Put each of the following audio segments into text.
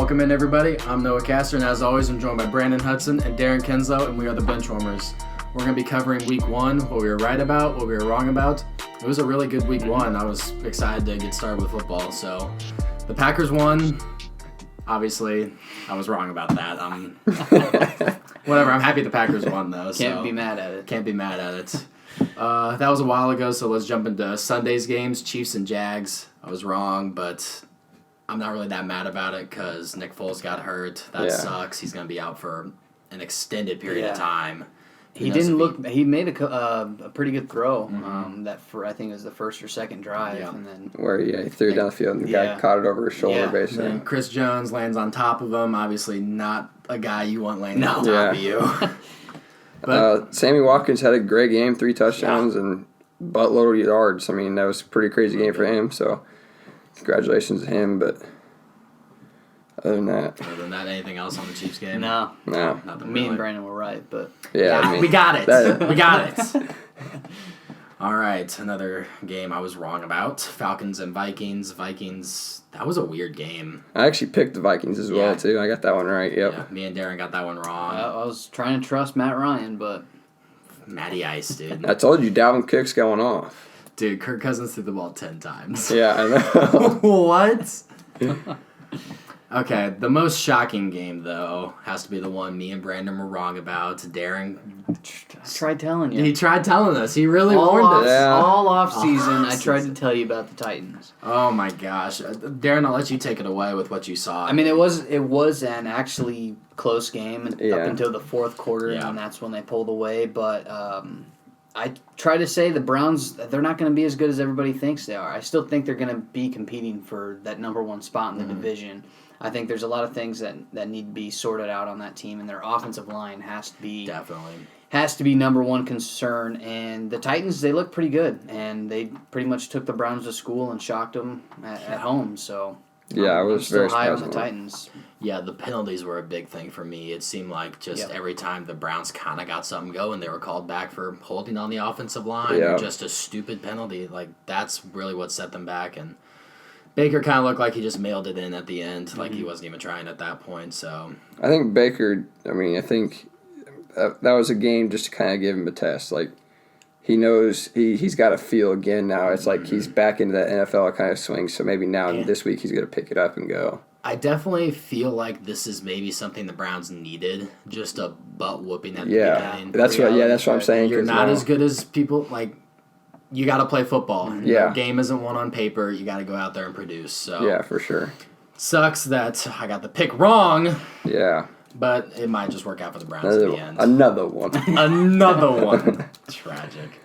Welcome in, everybody. I'm Noah Castor, and as always, I'm joined by Brandon Hudson and Darren Kenslow, and we are the Benchwarmers. We're going to be covering Week 1, what we were right about, what we were wrong about. It was a really good Week 1. I was excited to get started with football. So, the Packers won. Obviously, I was wrong about that. Whatever, I'm happy the Packers won, though. Can't be mad at it. Can't be mad at it. That was a while ago, so let's jump into Sunday's games, Chiefs and Jags. I was wrong, but I'm not really that mad about it because Nick Foles got hurt. That sucks. He's going to be out for an extended period of time. He didn't look. He made a pretty good throw. I think it was the first or second drive, and then where he threw it down the field and the guy caught it over his shoulder basically. And Chris Jones lands on top of him. Obviously, not a guy you want laying on top of you. But Sammy Watkins had a great game, 3 touchdowns and buttload of yards. I mean, that was a pretty crazy game for him. So, congratulations to him. But other than that, anything else on the Chiefs game? No. Nothing. Me and Brandon were right, but we got it. We got it. All right, another game I was wrong about. Falcons and Vikings. Vikings. That was a weird game. I actually picked the Vikings as well too. I got that one right. Yep. Yeah, me and Darren got that one wrong. I was trying to trust Matt Ryan, but Matty Ice, dude. I told you, Dalvin Cook's going off. Dude, Kirk Cousins threw the ball 10 times. Yeah, I know. What? Okay, the most shocking game, though, has to be the one me and Brandon were wrong about. Darren. I tried telling you. He tried telling us. He really warned us. All off season, I tried to tell you about the Titans. Oh, my gosh. Darren, I'll let you take it away with what you saw. I mean, it was an actually close game up until the fourth quarter, and that's when they pulled away. But I try to say the Browns, they're not going to be as good as everybody thinks they are. I still think they're going to be competing for that number 1 spot in the division. I think there's a lot of things that need to be sorted out on that team, and their offensive line has to be number 1 concern. And the Titans, they look pretty good, and they pretty much took the Browns to school and shocked them at home. So I was still very high on the Titans. Yeah, the penalties were a big thing for me. It seemed like every time the Browns kind of got something going, they were called back for holding on the offensive line. Or just a stupid penalty. Like, that's really what set them back. And Baker kind of looked like he just mailed it in at the end. Like, he wasn't even trying at that point. So I think Baker, I think that was a game just to kind of give him a test. Like, he knows he's got a feel again now. It's like he's back into that NFL kind of swing. So maybe now this week he's going to pick it up and go. I definitely feel like this is maybe something the Browns needed, just a butt whooping at the beginning. That's what I'm saying. You're not as good as people, like, you got to play football. Yeah. The game isn't won on paper. You got to go out there and produce. So yeah, for sure. Sucks that I got the pick wrong. Yeah. But it might just work out for the Browns at the end. Another one. Another one. Tragic.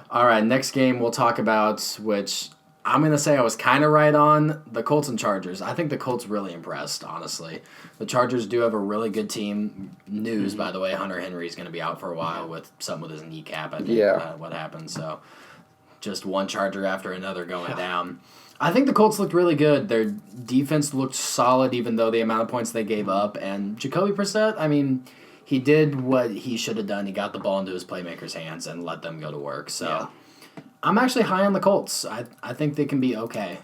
All right, next game we'll talk about, which I'm going to say I was kind of right on, the Colts and Chargers. I think the Colts really impressed, honestly. The Chargers do have a really good team. News, by the way, Hunter Henry's going to be out for a while with something with his kneecap, I think, what happened. So just one Charger after another going down. I think the Colts looked really good. Their defense looked solid, even though the amount of points they gave up. And Jacoby Brissett, I mean, he did what he should have done. He got the ball into his playmakers' hands and let them go to work. So I'm actually high on the Colts. I think they can be okay.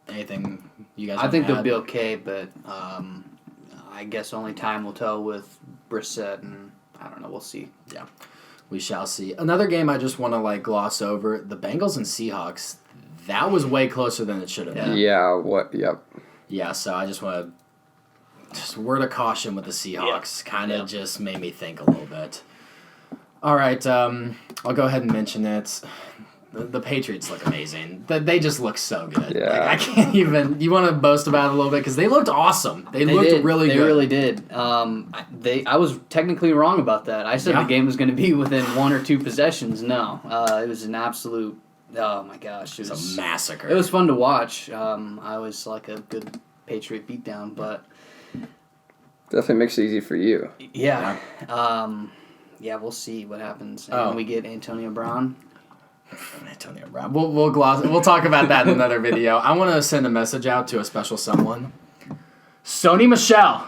Anything you guys want to add? I think they'll be okay, but I guess only time will tell with Brissett, and I don't know. We'll see. Yeah. We shall see. Another game I just want to gloss over, the Bengals and Seahawks. That was way closer than it should have been. Yeah, Yep. Yeah, so I just want to just word of caution with the Seahawks. Kind of just made me think a little bit. All right, I'll go ahead and mention it. The Patriots look amazing. They just look so good. Yeah. I can't even. You want to boast about it a little bit because they looked awesome. They looked really good. They really did. I was technically wrong about that. I said the game was going to be within 1 or 2 possessions. No, it was an absolute. Oh my gosh, it was a massacre. It was fun to watch. I always like a good Patriot beatdown, but definitely makes it easy for you. Yeah. We'll see what happens. And when we get Antonio Brown. We'll talk about that in another video. I want to send a message out to a special someone. Sony Michel,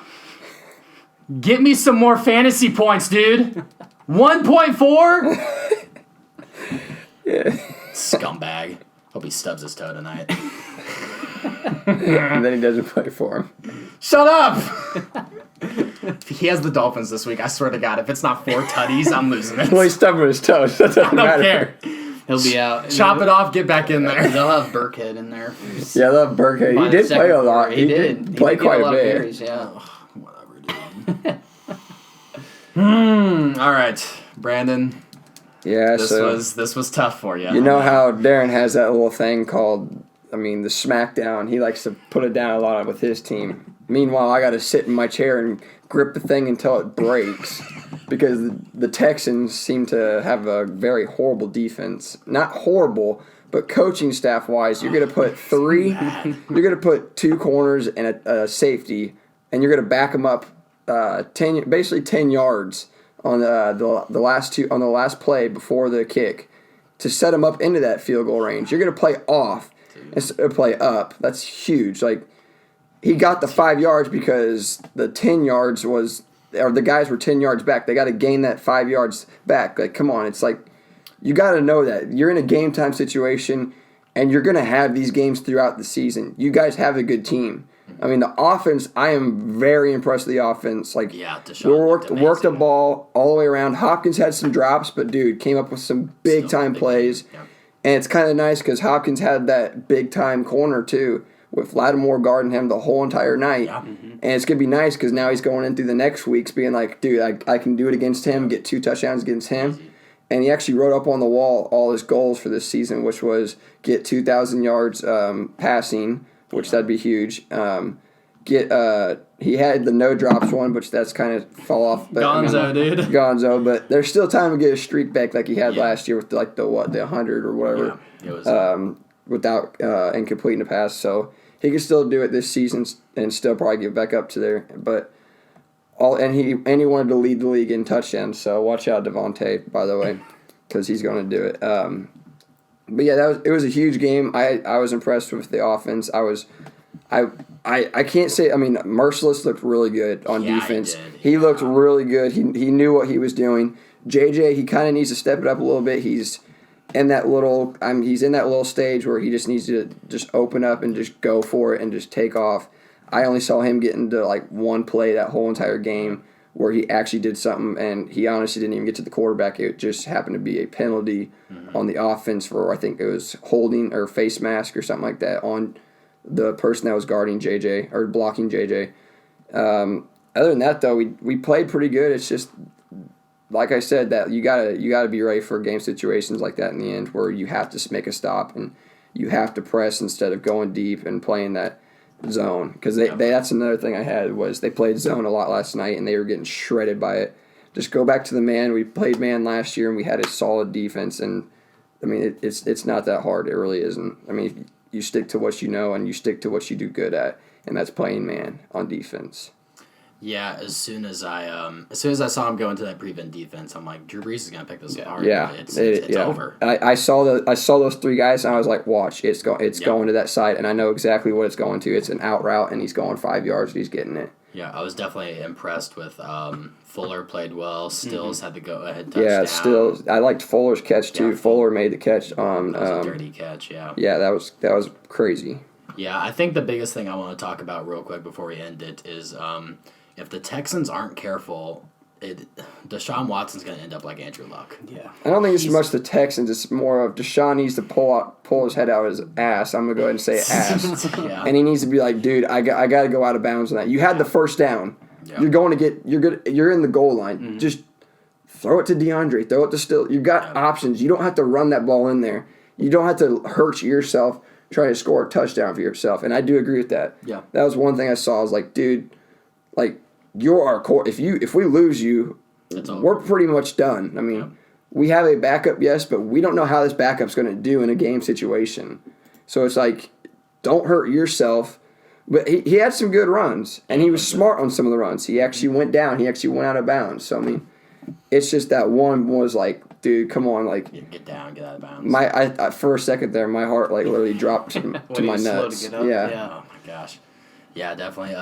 get me some more fantasy points, dude. 1.4? Yeah. Scumbag. Hope he stubs his toe tonight. And then he doesn't play for him. Shut up! If he has the Dolphins this week, I swear to God, if it's not 4 tutties, I'm losing it. Well, he's stuck with his toes. That doesn't I don't matter. care. He'll be out. Chop it off, get back in there. They'll have Burkhead in there. Yeah, I love Burkhead. He did play a lot. He did play quite a bit. Carries, yeah. Whatever, dude. All right, Brandon. Yeah, This was tough for you. You know how Darren has that little thing called, the smackdown. He likes to put it down a lot with his team. Meanwhile, I got to sit in my chair and grip the thing until it breaks because the Texans seem to have a very horrible defense. Not horrible, but coaching staff wise, you're going to put you're going to put 2 corners and a safety, and you're going to back them up 10 yards on the last play before the kick to set them up into that field goal range. You're going to play off instead of play up. That's huge. Like, he got the 5 yards because the 10 yards the guys were 10 yards back. They got to gain that 5 yards back. Like, come on. It's like, you got to know that. You're in a game time situation, and you're going to have these games throughout the season. You guys have a good team. The offense, I am very impressed with the offense. Like, yeah, Deshaun worked the ball all the way around. Hopkins had some drops, but, dude, came up with some big-time plays. Yeah. And it's kind of nice because Hopkins had that big-time corner, too, with Lattimore guarding him the whole entire night. Yeah. And it's going to be nice because now he's going in through the next weeks being like, dude, I can do it against him, get 2 touchdowns against him. And he actually wrote up on the wall all his goals for this season, which was get 2,000 yards passing, which that'd be huge. He had the no drops one, which that's kind of fall off. But, dude. Gonzo, but there's still time to get a streak back like he had last year with the 100 or whatever. Yeah, it was without incompleting a pass. So he can still do it this season and still probably get back up to there. But he wanted to lead the league in touchdowns. So watch out, Devontae, by the way, because he's going to do it. But yeah, it was a huge game. I was impressed with the offense. I can't say. Merciless looked really good on defense. He looked really good. He knew what he was doing. JJ, he kind of needs to step it up a little bit. He's in that little stage where he just needs to just open up and just go for it and just take off. I only saw him get into one play that whole entire game where he actually did something, and he honestly didn't even get to the quarterback. It just happened to be a penalty on the offense for, I think it was holding or face mask or something like that on the person that was guarding JJ or blocking JJ. Other than that, though, we played pretty good. It's just, like I said, that you gotta be ready for game situations like that in the end where you have to make a stop and you have to press instead of going deep and playing that zone. Because that's another thing I had was they played zone a lot last night and they were getting shredded by it. Just go back to the man. We played man last year and we had a solid defense, and it's not that hard. It really isn't. You stick to what you know and you stick to what you do good at, and that's playing man on defense. Yeah, as soon as I saw him go into that prevent defense, I'm like, Drew Brees is gonna pick this apart. Yeah, it's over. I saw those 3 guys and I was like, watch, it's going to that side, and I know exactly what it's going to. It's an out route and he's going 5 yards and he's getting it. Yeah, I was definitely impressed with Fuller played well. Stills had the go-ahead touchdown. Yeah, Stills. I liked Fuller's catch too. Yeah, Fuller made the catch on. That was a dirty catch. Yeah. Yeah, that was crazy. Yeah, I think the biggest thing I want to talk about real quick before we end it is if the Texans aren't careful, Deshaun Watson's going to end up like Andrew Luck. Yeah. I don't think it's much the Texans. It's more of Deshaun needs to pull his head out of his ass. I'm going to go ahead and say ass. Yeah. And he needs to be like, dude, I got to go out of bounds on that. You had the first down. Yeah. You're in the goal line. Mm-hmm. Just throw it to DeAndre. Throw it to Still. You've got options. You don't have to run that ball in there. You don't have to hurt yourself trying to score a touchdown for yourself. And I do agree with that. Yeah. That was one thing I saw. I was like, dude, you're our core. If we lose you, we're pretty much done. We have a backup, yes, but we don't know how this backup's going to do in a game situation. So it's like, don't hurt yourself. But he had some good runs, and he was smart on some of the runs. He actually went down. He actually went out of bounds. So, it's just that one was like, dude, come on. Get down, get out of bounds. For a second there, my heart literally dropped to my nuts. Yeah. Oh, my gosh. Yeah, definitely.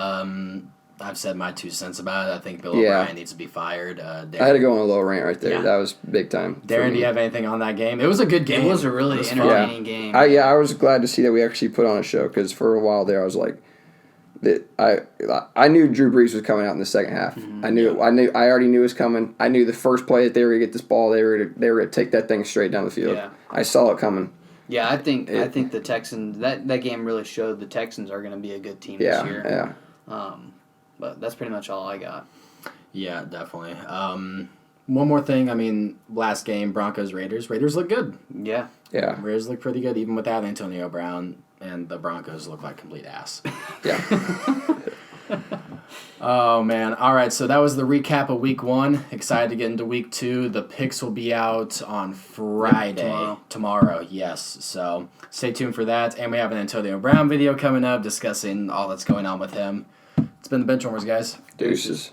I've said my 2 cents about it. I think Bill O'Brien needs to be fired. I had to go on a little rant right there. Yeah. That was big time. Darren, do you have anything on that game? It was a good game. It was a really entertaining game. I was glad to see that we actually put on a show because for a while there I was like, I knew Drew Brees was coming out in the second half. Mm-hmm. I already knew it was coming. I knew the first play that they were gonna get this ball, they were gonna take that thing straight down the field. Yeah. I saw it coming. Yeah, I think the Texans that game really showed the Texans are gonna be a good team this year. Yeah. But that's pretty much all I got. Yeah, definitely. One more thing. I mean, last game, Broncos Raiders. Raiders look good. Yeah. Yeah. Raiders look pretty good even without Antonio Brown. And the Broncos look like complete ass. Yeah. Oh, man. All right, so that was the recap of Week 1. Excited to get into Week 2. The picks will be out on Friday. Tomorrow, yes. So stay tuned for that. And we have an Antonio Brown video coming up discussing all that's going on with him. It's been the Benchwarmers, guys. Deuces.